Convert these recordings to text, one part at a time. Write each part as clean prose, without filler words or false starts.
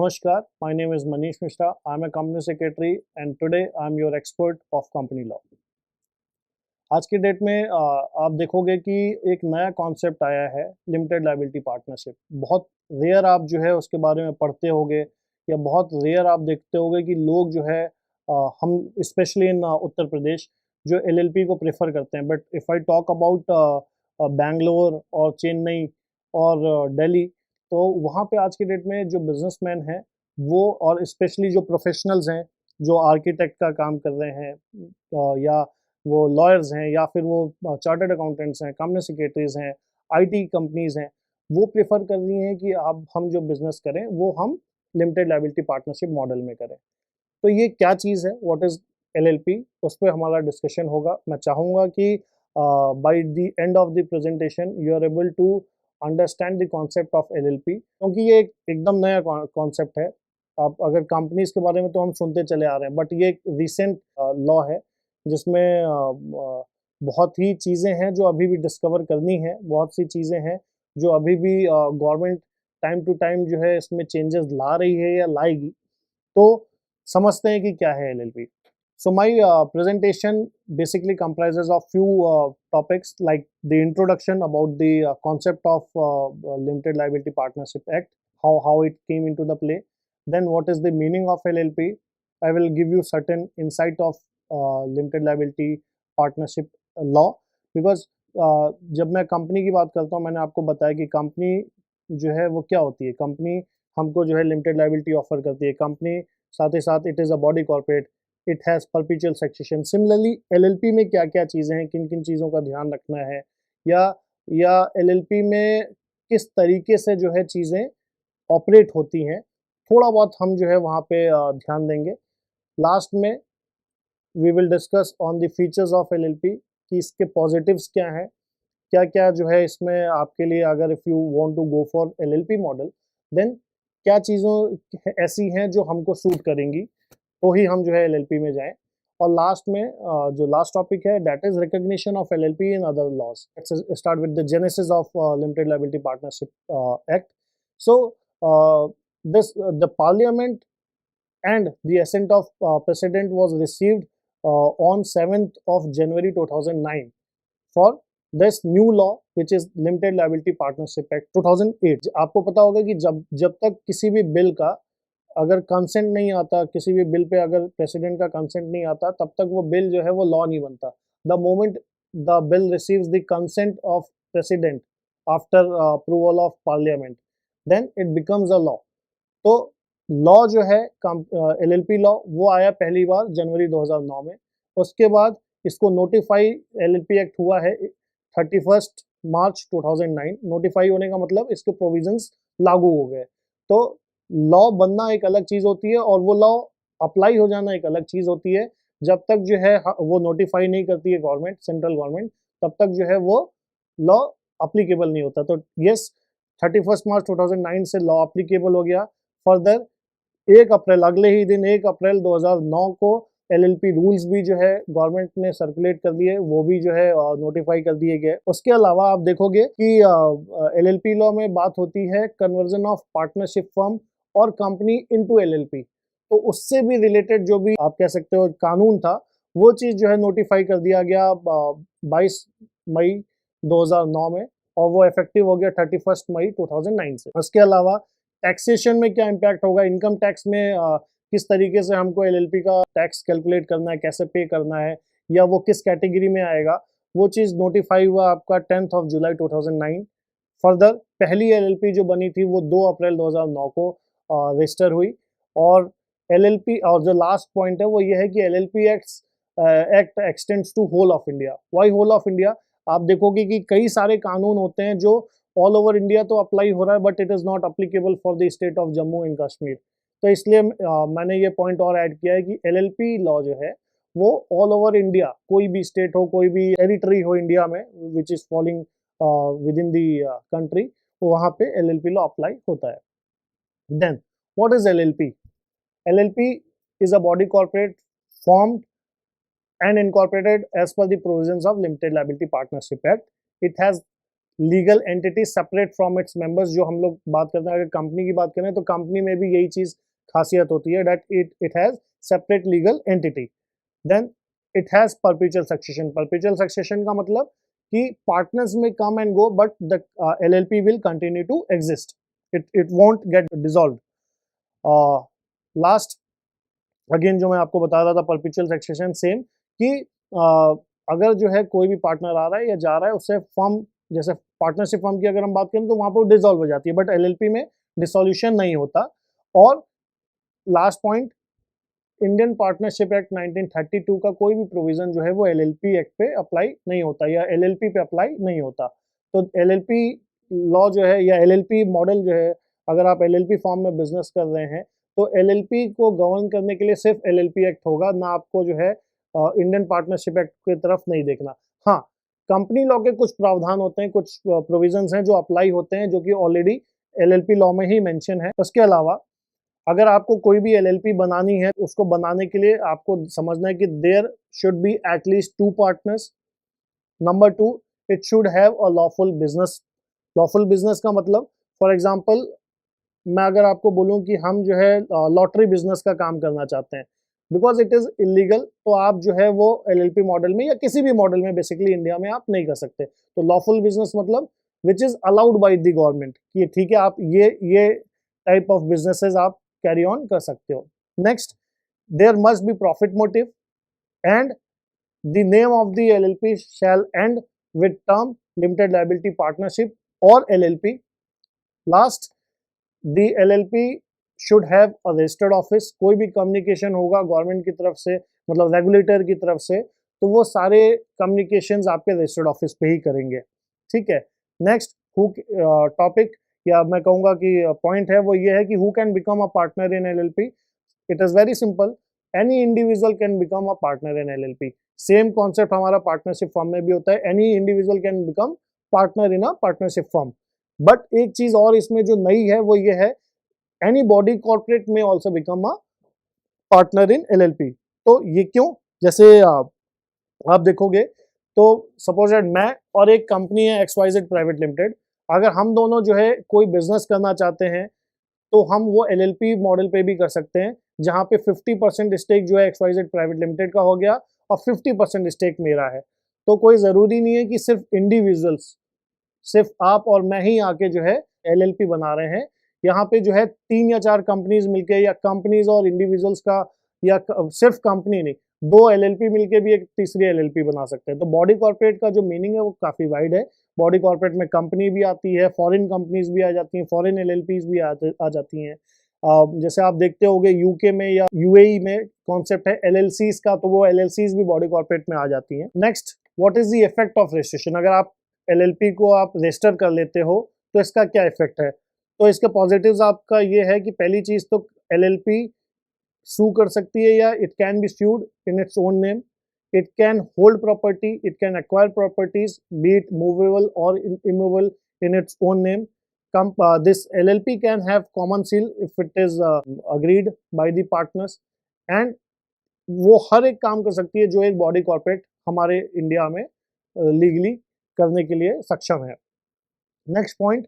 Namaskar, my name is Manish Mishra. I'm a company secretary and today I'm your expert of company law. आज की date में आप देखोगे कि एक नया कॉन्सेप्ट आया है लिमिटेड लायबिलिटी पार्टनरशिप। बहुत रेयर आप जो है उसके बारे में पढ़ते होगे या बहुत रेयर आप देखते होगे कि लोग जो है हम स्पेशली इन उत्तर प्रदेश जो एलएलपी को प्रेफर करते हैं। But if I talk about Bangalore और चेन्नई और दिल्ली, तो वहाँ पे आज की डेट में जो बिजनेसमैन हैं वो और स्पेशली जो प्रोफेशनल्स हैं जो आर्किटेक्ट का काम कर रहे हैं या वो लॉयर्स हैं या फिर वो चार्टर्ड अकाउंटेंट्स हैं, कंपनी सेक्रेटरीज हैं, आईटी कंपनीज हैं, वो प्रेफर कर रही हैं कि अब हम जो बिजनेस करें वो हम लिमिटेड लायबिलिटी पार्टनरशिप मॉडल में करें। तो ये क्या चीज़ है, व्हाट इज़ एलएलपी, उस पर हमारा डिस्कशन होगा। मैं चाहूँगा कि by the end of the presentation you are able to understand the concept of LLP, क्योंकि ये एकदम नया कॉन्सेप्ट है। आप अगर कंपनीज के बारे में तो हम सुनते चले आ रहे हैं, बट ये एक रिसेंट लॉ है जिसमें बहुत ही चीज़ें हैं जो अभी भी डिस्कवर करनी है, बहुत सी चीज़ें हैं जो अभी भी गवर्नमेंट टाइम टू टाइम जो है इसमें चेंजेस ला रही है या लाएगी। तो समझते हैं कि क्या है LLP. So my presentation basically comprises of few topics like the introduction about the concept of Limited Liability Partnership Act, how it came into the play. Then what is the meaning of LLP? I will give you certain insight of Limited Liability Partnership law, because जब मैं company की बात करता हूँ, मैंने आपको बताया कि कंपनी जो है वो क्या होती है। कंपनी हमको जो है लिमिटेड लाइबिलिटी ऑफर करती है। कंपनी साथ ही साथ it is a body corporate, it has perpetual succession. Similarly LLP में क्या क्या चीज़ें हैं, किन किन चीज़ों का ध्यान रखना है, या एलएलपी में किस तरीके से जो है चीज़ें ऑपरेट होती हैं, थोड़ा बहुत हम जो है वहाँ पे ध्यान देंगे। लास्ट में we will discuss on the features of LLP कि इसके पॉजिटिव्स क्या हैं, क्या क्या जो है इसमें आपके लिए, अगर if you want to go for LLP model, then क्या चीज़ों ऐसी हैं जो हमको सूट करेंगी, तो ही हम जो है एलएलपी में जाएं। और लास्ट में जो लास्ट टॉपिक है, that is recognition of LLP in other laws. Let's start with the genesis of limited liability partnership act. So this the parliament and the assent of president was received on 7th of January 2009 for this new law which is Limited Liability Partnership Act 2008। आपको पता होगा कि जब तक किसी भी bill का अगर कंसेंट नहीं आता, किसी भी बिल पे अगर प्रेसिडेंट का कंसेंट नहीं आता, तब तक वो बिल जो है वो लॉ नहीं बनता। The moment the bill receives the consent of president after approval of parliament, then it becomes a law. तो लॉ जो है एलएलपी लॉ वो आया पहली बार जनवरी 2009 में। उसके बाद इसको नोटिफाई एलएलपी एक्ट हुआ है 31 मार्च 2009। नोटिफाई होने का मतलब इसके प्रोविजंस लागू हो गए। तो लॉ बनना एक अलग चीज़ होती है और वो लॉ अप्लाई हो जाना एक अलग चीज़ होती है। जब तक जो है वो नोटिफाई नहीं करती है गवर्नमेंट, सेंट्रल गवर्नमेंट, तब तक जो है वो लॉ अप्लीकेबल नहीं होता। तो यस, 31 मार्च 2009 से लॉ अप्लीकेबल हो गया। फर्दर 1 अप्रैल, अगले ही दिन 1 अप्रैल 2009 को एलएलपी रूल्स भी जो है गवर्नमेंट ने सर्कुलेट कर दिए, वो भी जो है नोटिफाई कर दिए गए। उसके अलावा आप देखोगे कि एलएलपी लॉ में बात होती है कन्वर्जन ऑफ पार्टनरशिप फर्म और कंपनी इनटू एलएलपी। तो उससे भी रिलेटेड जो भी आप कह सकते हो कानून था, वो चीज़ जो है नोटिफाई कर दिया गया 22 मई 2009 में, और वो इफेक्टिव हो गया 31 मई 2009 से। उसके अलावा टैक्सेशन में क्या इम्पैक्ट होगा, इनकम टैक्स में किस तरीके से हमको एलएलपी का टैक्स कैलकुलेट करना है, कैसे पे करना है, या वो किस कैटेगरी में आएगा, वो चीज़ नोटिफाई हुआ आपका 10th ऑफ जुलाई 2009। फर्दर पहली एलएलपी जो बनी थी वो 2 अप्रैल 2009 को रजिस्टर हुई। और एलएलपी, और जो लास्ट पॉइंट है वो ये है कि LLP act extends to whole of India. Why whole of India? आप देखोगे कि कई सारे कानून होते हैं जो ऑल ओवर इंडिया तो अप्लाई हो रहा है, but it is not applicable for the state of Jammu and Kashmir. तो इसलिए मैंने ये पॉइंट और ऐड किया है कि एलएलपी लॉ जो है वो ऑल ओवर इंडिया, कोई भी स्टेट हो, कोई भी टेरिटरी हो इंडिया में which is falling within the country, वहाँ पे एलएलपी लॉ अप्लाई होता है। Then what is LLP? LLP is a body corporate formed and incorporated as per the provisions of Limited Liability Partnership Act. It has legal entity separate from its members. जो हम लोग बात करते हैं, अगर company की बात करें तो कंपनी में भी यही चीज खासियत होती है, that it has separate legal entity. Then it has perpetual succession. Perpetual succession का मतलब कि पार्टनर्स में come and go, but the LLP will continue to exist, it won't get dissolve. Last again जो मैं आपको बता रहा था, परपेचुअल सक्सेशन सेम, कि अगर जो है कोई भी पार्टनर आ रहा है या जा रहा है, उससे फर्म, जैसे पार्टनरशिप फर्म की अगर हम बात करें तो वहां पर डिसॉल्व हो जाती है, बट LLP में डिसोल्यूशन नहीं होता। और last point, Indian partnership act 1932 का कोई भी प्रोविजन जो है वो LLP एक्ट पे अप्लाई नहीं होता या LLP पे अप्लाई नहीं होता। तो LLP लॉ जो है या LLP मॉडल जो है, अगर आप LLP फॉर्म में बिजनेस कर रहे हैं तो LLP को गवर्न करने के लिए सिर्फ LLP एक्ट होगा, ना आपको जो है इंडियन पार्टनरशिप एक्ट की तरफ नहीं देखना। हाँ, कंपनी लॉ के कुछ प्रावधान होते हैं, कुछ प्रोविजंस हैं जो अप्लाई होते हैं, जो कि ऑलरेडी LLP लॉ में ही मेंशन है। उसके अलावा अगर आपको कोई भी LLP बनानी है, उसको बनाने के लिए आपको समझना है कि there should be at least 2 partners. Number 2, it should have a lawful business. Lawful business का मतलब, फॉर एग्जांपल, मैं अगर आपको बोलूं कि हम जो है लॉटरी बिजनेस का काम करना चाहते हैं, बिकॉज इट इज इलीगल, तो आप जो है वो LLP मॉडल में या किसी भी मॉडल में बेसिकली इंडिया में आप नहीं कर सकते। तो लॉफुल बिजनेस मतलब which is allowed by the government, कि ठीक है आप ये टाइप ऑफ बिजनेसेस आप कैरी ऑन कर सकते हो। Next, there must be profit motive and the name of the LLP shall end with term limited liability partnership और LLP। Last, the LLP should have a registered office. कोई भी communication होगा government की तरफ से, मतलब रेगुलेटर की तरफ से, तो वो सारे कम्युनिकेशंस आपके रजिस्टर्ड ऑफिस पे ही करेंगे। ठीक है। नेक्स्ट टॉपिक या मैं कहूँगा कि पॉइंट है वो ये है कि who can become a partner in LLP। It is very simple, any individual can become a partner in LLP। Same concept हमारा पार्टनरशिप फर्म में भी होता है, any individual can become partner in a partnership firm. But एक चीज और इसमें जो नई है वो ये है, एनी बॉडी कॉर्पोरेट में also become a partner in LLP। तो ये क्यों? जैसे आप देखोगे तो सपोज दैट मैं और एक कंपनी है XYZ प्राइवेट लिमिटेड, अगर हम दोनों जो है कोई बिजनेस करना चाहते हैं तो हम वो LLP मॉडल पे भी कर सकते हैं, जहां पे 50% स्टेक जो है XYZ प्राइवेट लिमिटेड का हो गया और 50% स्टेक मेरा है। तो कोई जरूरी नहीं है कि सिर्फ इंडिविजुअल्स, सिर्फ आप और मैं ही आके जो है LLP बना रहे हैं। यहाँ पे जो है 3 या 4 कंपनीज मिलके, या कंपनीज और इंडिविजुअल्स का, या सिर्फ कंपनी नहीं, 2 LLP मिलके भी एक तीसरी LLP बना सकते हैं। तो बॉडी कॉर्पोरेट का जो मीनिंग है वो काफी वाइड है। बॉडी कॉर्पोरेट में कंपनी भी आती है, फॉरेन कंपनीज भी आ जाती हैं, फॉरेन LLPs भी आ जाती हैं। जैसे आप देखते होंगे यूके में या UAE में कॉन्सेप्ट है LLCs का, तो वो LLCs भी बॉडी कॉर्पोरेट में आ जाती हैं। Next, what is the effect of registration? अगर आप LLP को आप रजिस्टर कर लेते हो तो इसका क्या इफेक्ट है? तो इसके पॉजिटिव्स आपका ये है कि पहली चीज तो LLP सू कर सकती है, या it can be sued in its own name. It can hold property, it can acquire properties, be it movable और immovable, in its own name. This LLP can have common seal if it is agreed by the partners, and वो हर एक काम कर सकती है जो एक body corporate हमारे इंडिया में लीगली करने के लिए सक्षम है। नेक्स्ट पॉइंट,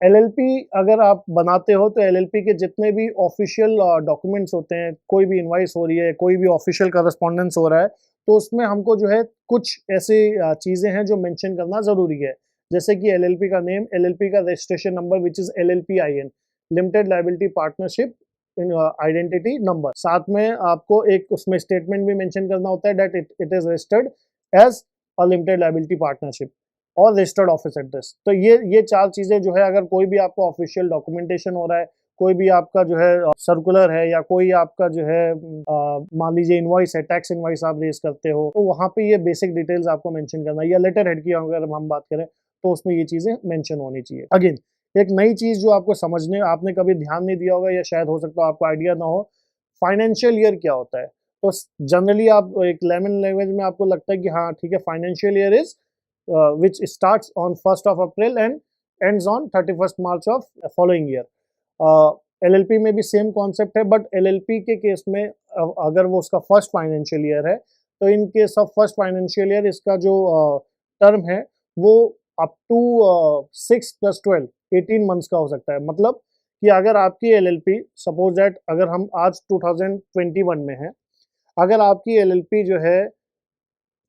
LLP अगर आप बनाते हो तो LLP के जितने भी ऑफिशियल डॉक्यूमेंट्स होते हैं, कोई भी इनवाइस हो रही है, कोई भी ऑफिशियल करस्पॉन्डेंस हो रहा है, तो उसमें हमको जो है कुछ ऐसी चीज़ें हैं जो मेंशन करना ज़रूरी है। जैसे कि LLP का नेम, LLP का registration number which is LLPIN, limited liability partnership identity number. साथ में आपको एक उसमें स्टेटमेंट भी मेंशन करना होता है that it is registered as a limited liability partnership और रजिस्टर्ड ऑफिस एड्रेस। तो ये 4 चीजें जो है, अगर कोई भी आपका ऑफिशियल डॉक्यूमेंटेशन हो रहा है, कोई भी आपका जो है सर्कुलर है, या कोई आपका जो है मान लीजिए इनवॉइस है, टैक्स इनवॉइस आप रेज करते हो, तो वहां पे ये बेसिक डिटेल्स आपको मेंशन करना है। या लेटर हेड की अगर हम बात करें तो उसमें ये चीजें मेंशन होनी चाहिए। अगेन एक नई चीज जो आपको समझने, आपने कभी ध्यान नहीं दिया होगा या शायद हो सकता है आपको आइडिया ना हो, फाइनेंशियल ईयर क्या होता है। तो जनरली आप एक लेमन लैंग्वेज में आपको लगता है कि हाँ ठीक है, financial year is which starts on 1st of April and ends on 31st March of following year. LLP में भी सेम कॉन्सेप्ट है, बट LLP के केस में अगर वो उसका फर्स्ट फाइनेंशियल ईयर है, तो in case of first financial year इसका जो टर्म है वो अप टू 6 + 12 18 मंथ्स का हो सकता है। मतलब कि अगर आपकी एलएलपी सपोज दैट अगर हम आज 2021 में हैं, अगर आपकी एलएलपी जो है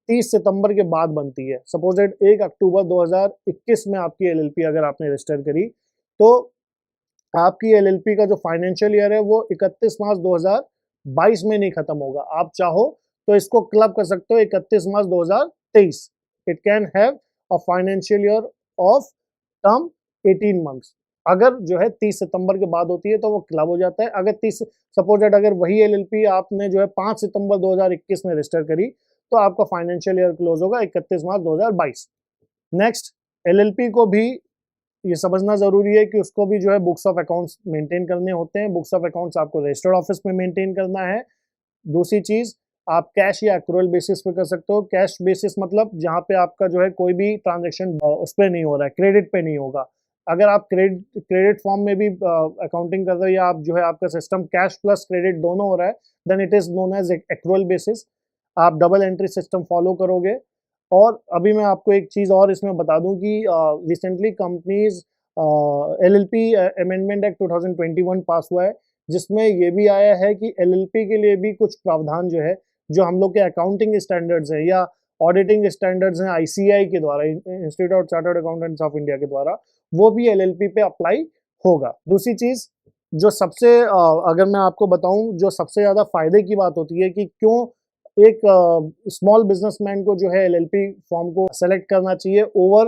30 सितंबर के बाद बनती है, सपोज दैट 1 अक्टूबर 2021 में आपकी एलएलपी अगर आपने रजिस्टर करी, तो आपकी एलएलपी का जो फाइनेंशियल ईयर है वो 31 मार्च 2022 में नहीं खत्म होगा। आप चाहो तो इसको क्लब कर सकते हो 31 मार्च 2023। It can have a financial year of term 18 months. अगर जो है 30 सितंबर के बाद होती है तो वो क्लब हो जाता है। अगर 30 सपोज दैट अगर वही एलएलपी आपने जो है 5 सितंबर 2021 में रजिस्टर करी, तो आपका फाइनेंशियल ईयर क्लोज होगा 31 मार्च 2022। नेक्स्ट, एलएलपी को भी ये समझना जरूरी है कि उसको भी जो है बुक्स ऑफ अकाउंट्स मेंटेन करने होते हैं। बुक्स ऑफ अकाउंट्स आपको रजिस्टर्ड ऑफिस में मेंटेन करना है। दूसरी चीज, आप कैश या एक्रूअल बेसिस पे कर सकते हो। कैश बेसिस मतलब जहां पे आपका जो है कोई भी ट्रांजेक्शन उस पर नहीं हो रहा है, क्रेडिट पे नहीं होगा। अगर आप क्रेडिट फॉर्म में भी अकाउंटिंग कर रहे हो या आप जो है आपका सिस्टम कैश प्लस क्रेडिट दोनों हो रहा है, then it is known as accrual basis. आप डबल एंट्री सिस्टम फॉलो करोगे। और अभी मैं आपको एक चीज और इसमें बता दूं कि recently companies LLP amendment act 2021 पास हुआ है, जिसमें ये भी आया है कि एलएलपी के लिए भी कुछ प्रावधान जो है, जो हम लोग के अकाउंटिंग स्टैंडर्ड्स हैं या ऑडिटिंग स्टैंडर्ड्स हैं आईसीआई के द्वारा, institute of chartered accountants of India के द्वारा, वो भी एलएलपी पे अप्लाई होगा। दूसरी चीज जो सबसे अगर मैं आपको बताऊं, जो सबसे ज्यादा फायदे की बात होती है कि क्यों एक स्मॉल बिजनेसमैन को जो है एलएलपी फॉर्म को सेलेक्ट करना चाहिए ओवर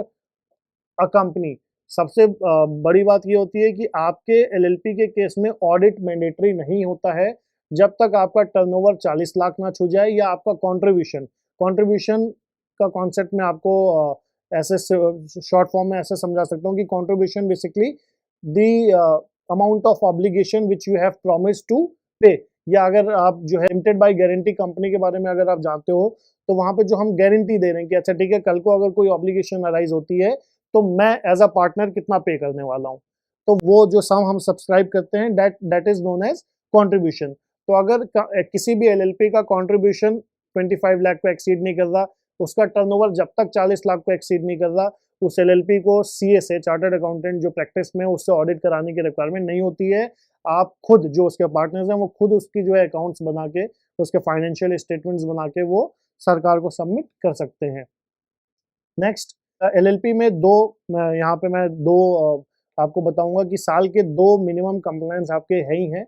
अ कंपनी। सबसे बड़ी बात ये होती है कि आपके एलएलपी के केस में ऑडिट मैंडेटरी नहीं होता है जब तक आपका टर्नओवर 40 लाख ना छू जाए, या आपका कंट्रीब्यूशन का कॉन्सेप्ट में आपको ऐसे शॉर्ट फॉर्म में ऐसे समझा सकता हूँ कि contribution basically the amount of obligation which you have promise to pay. या अगर आप जो है लिमिटेड बाय गारंटी कंपनी के बारे में अगर आप जानते हो, तो वहां पे जो हम गारंटी दे रहे हैं कि अच्छा ठीक है, कल को अगर कोई ऑब्लिगेशन अराइज होती है तो मैं एज अ पार्टनर कितना पे करने वाला हूँ, तो वो जो सम हम सब्सक्राइब करते हैं that is known as contribution. तो अगर किसी भी एलएलपी का कंट्रीब्यूशन 25 लाख को एक्सीड नहीं कर रहा, उसका टर्नओवर जब तक 40 लाख को एक्सीड नहीं कर रहा, उस एलएलपी को सीए से, चार्टर्ड अकाउंटेंट जो प्रैक्टिस में, उससे ऑडिट कराने की रिक्वायरमेंट नहीं होती है। आप खुद जो उसके पार्टनर्स हैं वो खुद उसकी जो है अकाउंट्स बना के, उसके फाइनेंशियल स्टेटमेंट्स बना के वो सरकार को सबमिट कर सकते हैं। नेक्स्ट, एलएलपी में यहाँ पे मैं दो आपको बताऊंगा कि साल के 2 मिनिमम कंप्लायंस आपके है ही हैं,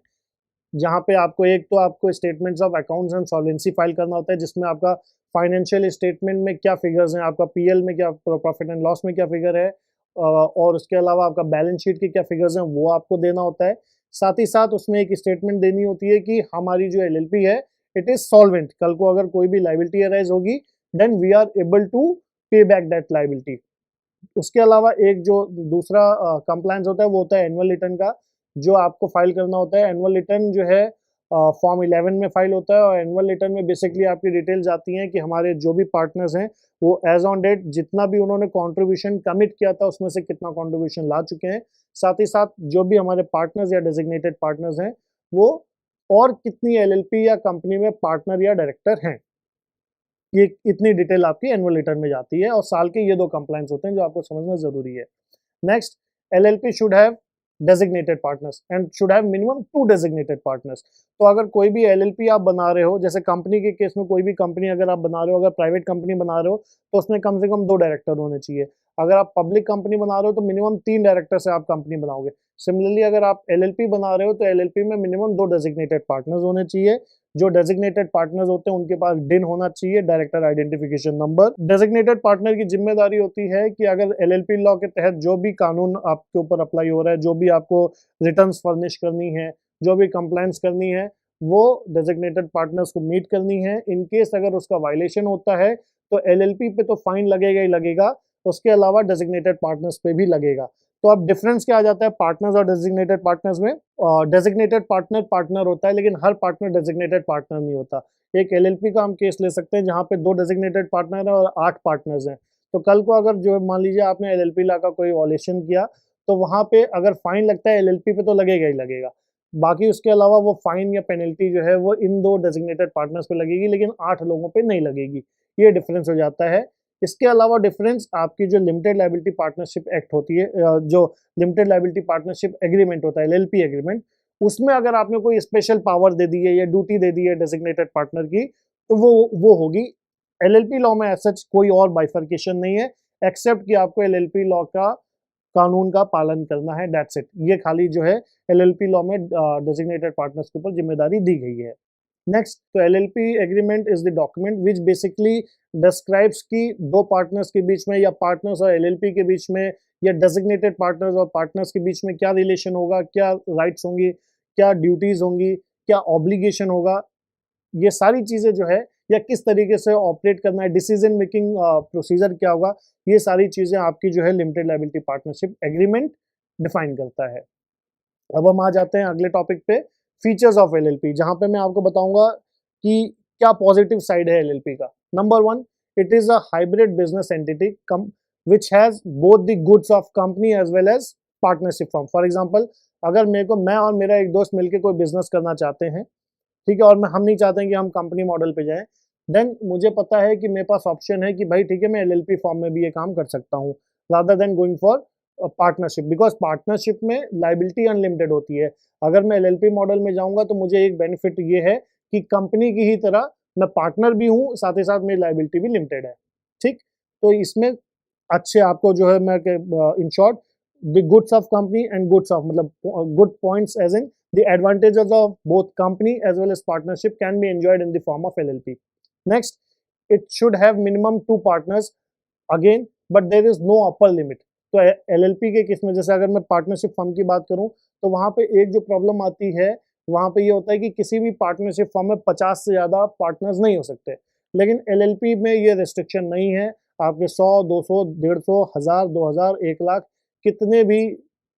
जहाँ पे आपको एक तो आपको statements of accounts and solvency file करना होता है, जिसमें आपका फाइनेंशियल स्टेटमेंट में क्या फिगर्स हैं, आपका पीएल में क्या, प्रॉफिट एंड लॉस में क्या फिगर है, और उसके अलावा आपका बैलेंस शीट के क्या फिगर्स हैं वो आपको देना होता है। साथ ही साथ उसमें एक स्टेटमेंट देनी होती है कि हमारी जो एलएलपी है इट इज सॉल्वेंट। कल को अगर कोई भी लाइबिलिटी अराइज होगी, then we are able to pay back that liability. उसके अलावा एक जो दूसरा कंप्लायंस होता है वो होता है एनुअल रिटर्न का, जो आपको फाइल करना होता है। एनुअल रिटर्न जो है फॉर्म 11 में फाइल होता है, और एनुअल रिटर्न में बेसिकली आपकी डिटेल्स आती हैं कि हमारे जो भी पार्टनर्स हैं वो एज ऑन डेट जितना भी उन्होंने कंट्रीब्यूशन कमिट किया था उसमें से कितना कंट्रीब्यूशन ला चुके हैं। साथ ही साथ जो भी हमारे पार्टनर्स या डेजिग्नेटेड पार्टनर्स हैं वो और कितनी एलएलपी या कंपनी में पार्टनर या डायरेक्टर हैं, ये इतनी डिटेल आपकी एनुअल रिटर्न में जाती है। और साल के ये 2 कंप्लायंस होते हैं जो आपको समझना जरूरी है। Next, LLP should have designated partners and should have minimum 2 designated partners. तो अगर कोई भी एलएलपी आप बना रहे हो, जैसे कंपनी के केस में कोई भी कंपनी अगर आप बना रहे हो, अगर प्राइवेट कंपनी बना रहे हो तो उसमें कम से कम 2 डायरेक्टर होने चाहिए। अगर आप पब्लिक कंपनी बना रहे हो तो मिनिमम 3 डायरेक्टर से आप कंपनी बनाओगे। सिमिलरली अगर आप एलएलपी बना रहे हो तो एलएलपी में मिनिमम 2 डेजिग्नेटेड पार्टनर्स होने चाहिए। जो डेजिग्नेटेड पार्टनर्स होते हैं उनके पास डिन होना चाहिए, director identification number. Designated partner की जिम्मेदारी होती है कि अगर एलएलपी लॉ के तहत जो भी कानून आपके ऊपर अप्लाई हो रहा है, जो भी आपको रिटर्न्स फर्निश करनी है, जो भी कंप्लायंस करनी है, वो डेजिग्नेटेड पार्टनर्स को मीट करनी है। इन केस अगर उसका वायलेशन होता है तो एलएलपी पे तो फाइन लगेगा ही लगेगा, उसके अलावा डेजिग्नेटेड पार्टनर्स पे भी लगेगा। तो अब डिफरेंस क्या आ जाता है पार्टनर्स और डेजिग्नेटेड पार्टनर्स में? डेजिग्नेटेड पार्टनर पार्टनर होता है, लेकिन हर पार्टनर डेजिग्नेटेड पार्टनर नहीं होता। एक एलएलपी का हम केस ले सकते हैं जहां पे 2 डेजिग्नेटेड पार्टनर है और 8 पार्टनर्स हैं। तो कल को अगर जो मान लीजिए आपने एलएलपी लॉ का कोई वॉलेशन किया, तो वहां पे अगर फाइन लगता है एलएलपी पे तो लगेगा ही लगेगा। बाकी उसके अलावा वो फाइन या पेनल्टी जो है वो इन 2 डेजिग्नेटेड पार्टनर्स पे लगेगी, लेकिन 8 लोगों पे नहीं लगेगी। ये डिफरेंस हो जाता है इसके अलावा डिफरेंस आपकी जो लिमिटेड लायबिलिटी पार्टनरशिप एक्ट होती है, जो लिमिटेड लायबिलिटी पार्टनरशिप एग्रीमेंट होता है, एलएलपी एग्रीमेंट, उसमें अगर आपने कोई स्पेशल पावर दे दी है या ड्यूटी दे दी है डेजिग्नेटेड पार्टनर की, तो वो होगी। एलएलपी लॉ में ऐसा कोई और बाइफर्केशन नहीं है, एक्सेप्ट कि आपको एलएलपी लॉ का कानून का पालन करना है, दैट्स इट। ये खाली जो है एलएलपी लॉ में डेजिग्नेटेड पार्टनर्स के ऊपर जिम्मेदारी दी गई है। नेक्स्ट, तो LLP agreement is the document which basically describes कि दो पार्टनर्स के बीच में या पार्टनर्स और एलएलपी के बीच में या डेजिग्नेटेड पार्टनर्स और पार्टनर्स के बीच में क्या रिलेशन होगा, क्या राइट्स होंगी, क्या ड्यूटीज होंगी, क्या ऑब्लिगेशन होगा, ये सारी चीजें जो है, या किस तरीके से ऑपरेट करना है, डिसीजन मेकिंग प्रोसीजर क्या होगा, ये सारी चीजें आपकी जो है limited liability partnership agreement define करता है। अब हम आ जाते हैं अगले टॉपिक पे, फीचर्स ऑफ एलएलपी, जहां पे मैं आपको बताऊंगा कि क्या पॉजिटिव साइड है एलएलपी का। Number one, it is a hybrid business entity which has both the goods of company as well as partnership firm. For example, अगर मैं और मेरा एक दोस्त मिलकर कोई बिजनेस करना चाहते हैं, ठीक है, और हम नहीं चाहते हैं कि हम कंपनी मॉडल पे जाएं, देन मुझे पता है कि मेरे पास ऑप्शन है कि भाई ठीक है, मैं एलएलपी फॉर्म में भी ये काम कर सकता हूँ, rather than going for partnership, because partnership में लाइबिलिटी अनलिमिटेड होती है। अगर मैं एलएलपी मॉडल में जाऊंगा तो मुझे एक बेनिफिट ये है कि कंपनी की ही तरह मैं पार्टनर भी हूँ, साथ ही साथ मेरी लाइबिलिटी भी लिमिटेड है। ठीक, तो इसमें अच्छे आपको जो है, मैं in short, the goods of company and goods of, मतलब good points as in the advantages of both company as well as partnership can be enjoyed in the form of LLP. Next, it should have minimum 2 partners again, but there is no upper limit. तो LLP के case में, जैसे अगर मैं partnership firm की बात करूं, तो वहां पे एक जो प्रॉब्लम आती है, वहां पे ये होता है कि किसी भी पार्टनरशिप फर्म में 50 से ज्यादा पार्टनर्स नहीं हो सकते, लेकिन LLP में ये रेस्ट्रिक्शन नहीं है। आपके 100, 200, 150, 1000, 2000, 1 लाख कितने भी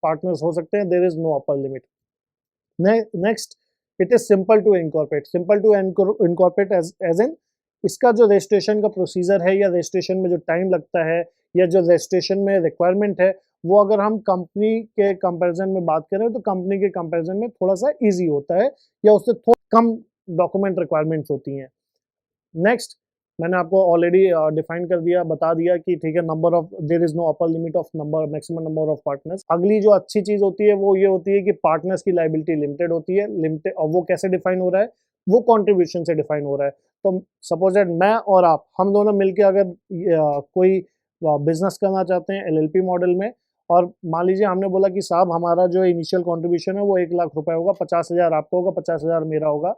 पार्टनर्स हो सकते हैं, there is no upper limit. Next, it is simple to incorporate. Simple to incorporate as in, इसका जो रजिस्ट्रेशन का प्रोसीजर है या रजिस्ट्रेशन में जो टाइम लगता है या जो रजिस्ट्रेशन में रिक्वायरमेंट है, वो अगर हम कंपनी के कंपैरिजन में बात करें तो कंपनी के कंपैरिजन में थोड़ा सा इजी होता है, या उससे थोड़ा कम डॉक्यूमेंट रिक्वायरमेंट्स होती हैं। नेक्स्ट, मैंने आपको ऑलरेडी डिफाइन कर दिया, बता दिया कि ठीक है, number of, there is no upper limit of number, maximum number of partners. अगली जो अच्छी चीज होती है वो ये होती है कि पार्टनर्स की लायबिलिटी लिमिटेड होती है। लिमिटेड, और वो कैसे डिफाइन हो रहा है, वो कंट्रीब्यूशन से डिफाइन हो रहा है। तो सपोज दैट मैं और आप, हम दोनों मिलकर अगर कोई बिजनेस करना चाहते हैं एलएलपी मॉडल में, और मान लीजिए हमने बोला कि साहब हमारा जो इनिशियल कॉन्ट्रीब्यूशन है वो 1 लाख रुपए होगा, 50,000 आपका होगा, 50,000 मेरा होगा,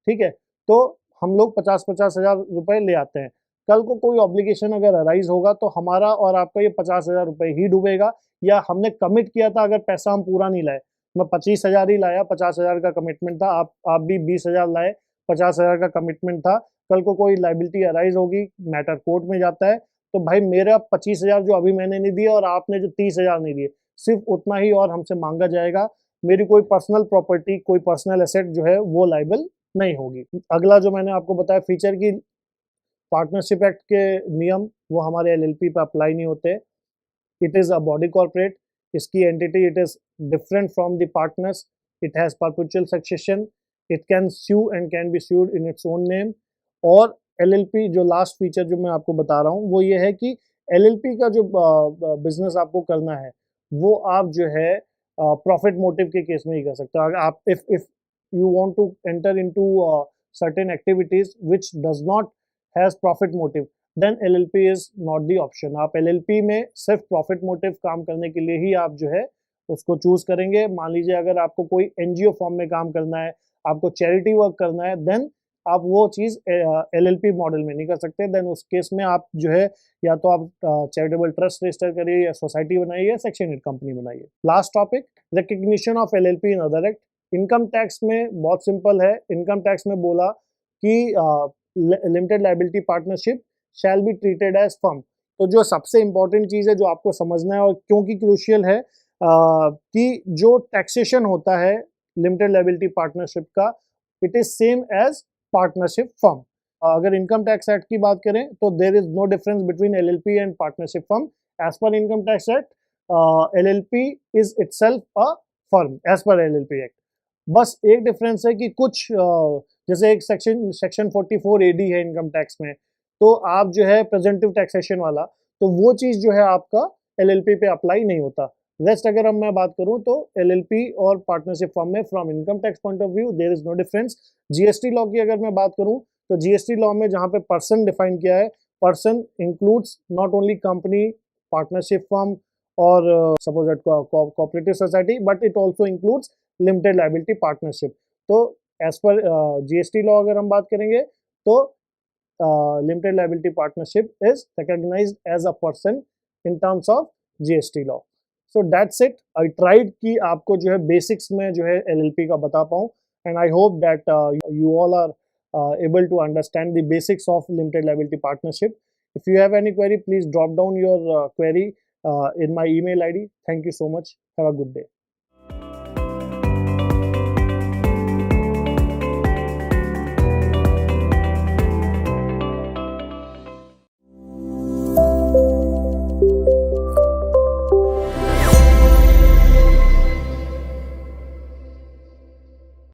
ठीक है। तो हम लोग 50,000 रुपए ले आते हैं। कल को कोई ऑब्लिगेशन अगर अराइज होगा तो हमारा और आपका ये 50,000 रुपए ही डूबेगा, या हमने कमिट किया था, अगर पैसा हम पूरा नहीं लाए, मैं 25,000 ही लाया, 50,000 का कमिटमेंट था, आप भी 20,000 लाए, 50,000 का कमिटमेंट था, कल को कोई लाइबिलिटी अराइज होगी, मैटर कोर्ट में जाता है, तो भाई मेरा 25,000 जो अभी मैंने नहीं दिया और आपने जो 30,000 नहीं दिए, सिर्फ उतना ही और हमसे मांगा जाएगा। मेरी कोई पर्सनल प्रॉपर्टी, कोई पर्सनल एसेट जो है वो लाइबल नहीं होगी। अगला जो मैंने आपको बताया फीचर की, पार्टनरशिप एक्ट के नियम वो हमारे एलएलपी पे अप्लाई नहीं होते। It is a body corporate, इसकी entity it is different from the partners, it has perpetual succession, it can sue and can be sued in its own name. और LLP जो लास्ट फीचर जो मैं आपको बता रहा हूँ वो ये है कि एलएलपी का जो बिजनेस आपको करना है वो आप जो है प्रॉफिट मोटिव के केस में ही कर सकते हो। अगर आप if you want to enter into certain activities which does not has profit motive, then LLP is not the option। आप LLP में सिर्फ प्रॉफिट मोटिव काम करने के लिए ही आप जो है उसको चूज करेंगे। मान लीजिए अगर आपको कोई एनजीओ फॉर्म में काम करना है, आपको चैरिटी वर्क करना है, देन आप वो चीज LLP मॉडल में नहीं कर सकते। देन उस केस में आप जो है या तो आप चैरिटेबल ट्रस्ट रजिस्टर करिए, या सोसाइटी बनाइए, या सेक्शन 8 कंपनी बनाइए। Last topic, recognition of LLP in other act. Income tax में बहुत सिंपल है। इनकम टैक्स में बोला कि limited liability partnership shall be treated as firm. तो जो सबसे इंपॉर्टेंट चीज है जो आपको समझना है, और क्योंकि क्रूशियल है, कि जो टैक्सेशन होता है लिमिटेड लायबिलिटी पार्टनरशिप का, it is same as partnership firm. अगर इनकम टैक्स एक्ट की बात करें तो there is no difference between LLP and partnership firm. As per income tax act, LLP is itself a firm as per LLP act. बस एक difference है कि कुछ जैसे एक सेक्शन 44 AD है इनकम टैक्स में, तो आप जो है प्रेजेंटिव टैक्सेशन वाला, तो वो चीज़ जो है आपका LLP पे अप्लाई नहीं होता। रेस्ट अगर हम मैं बात करूं तो LLP और पार्टनरशिप फॉर्म में from income tax point of view there is no difference. GST law की अगर मैं बात करूं तो GST लॉ में जहां पे पर्सन डिफाइन किया है, person includes not only company, partnership firm और suppose that cooperative society, but it also includes limited liability partnership. तो एज पर GST लॉ अगर हम बात करेंगे तो limited liability partnership is recognized as a person in terms of GST law. So that's it. I tried कि आपको जो है बेसिक्स में जो है LLP का बता पाऊँ, and I hope that you all are able to understand the basics of limited liability partnership. If you have any query, please drop down your query in my email ID. Thank you so much. Have a good day.